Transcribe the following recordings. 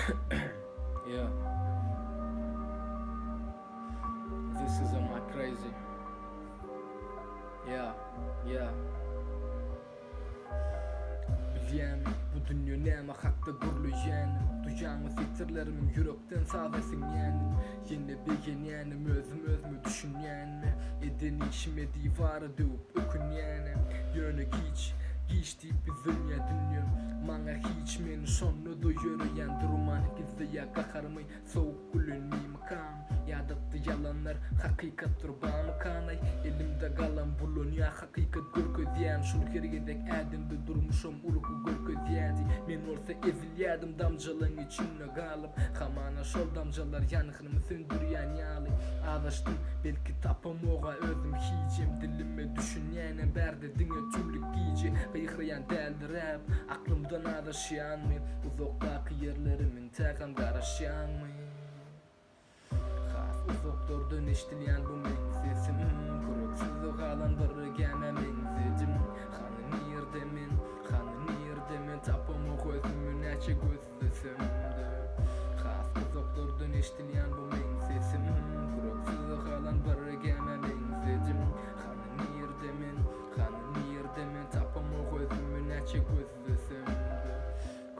Yeah. This is am I crazy? Yeah. Bilýän bu dünýä näme hakda gurulýan. Duyýanmy fikirlerimin yürekden sadesin ýanym. Ýene begenýänim özümi düşünýänmi? Eden işime divara döwüp ökünýänim. Ýöne giç diýip bizilýär dünýä. Maňa hiç meni şonda doýurýan durman gizli ýakakarmy sowuk gülünmimi kan. Ýadatdy yalanlar hakykatdyr bamy kanay. Elimde galan bulunýa hakykat görkezýän. Şol hergedek ädimde durmuşam uruky görkezýädi. Men olsa ezilýärdim damjalyň içinde galyp. Hamana şol damjalar ýanygymy söndürýän ýaly. Adaşdym belki tapamoga özüm hijem dilime düşünýänem berde diňe tümlük giýje. Gyýhraýan däldir rap aklymdan adaşýanmy uzakdaky ýerlerimin tägem garaşýanmy. Uzaklardan eşdilýän bu meniň sesim Gürüksizlik alan bir gäme mengzedim Hany nirdemin tapamok özümü näçe gözlesemdi Has uzaklardan eşdilýän bu meniň sesim Gürüksizlik alan bir gäme mengzedim Hany nirdemin tapamok özümü näçe gözlesemdi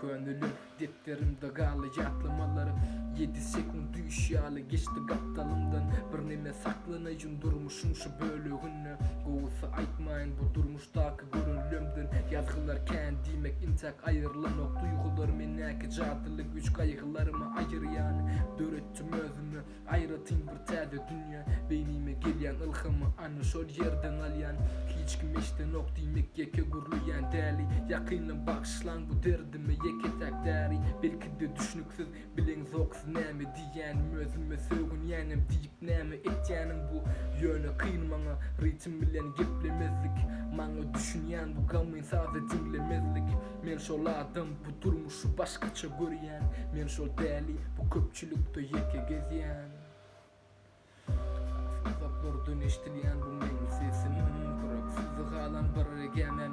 Könülüm defterimde galy ýatlamalar 7 sekund düşýäli geçti gapdalymdan bir neme saklanaýyn durmuşum şu bölügünde Gowsy aýtmaýyn bu durmuşdaky görünlemden ýazgylar kän diýmek intak aýrylanok duýgular menäki jadylyk üç gaýgylarymy aýyrýan döretdim özümi aýratyn bir täze dünýä beynime gelýän ilhamy ana şol ýerden alýan hiç kim eşden ok diýmek ýeke gurulýan däli ýakynly bagşlan bu derdime ýeketek däri belki de düşünüksiz bileň zoksuz näme diýän özüme sögünýänem diýip näme etýänim bu ýöne kyn maňa ritim bilen geplemezlik maňa düşünýän bu gamyn sazy dinlemezlik men şol adam bu durmuşy başgaça görýän men şol däli bu köpçülükde ýeke gezýän uzaklardan eşdilýän bu meniň sesim Gürüksizlik alan bir gäme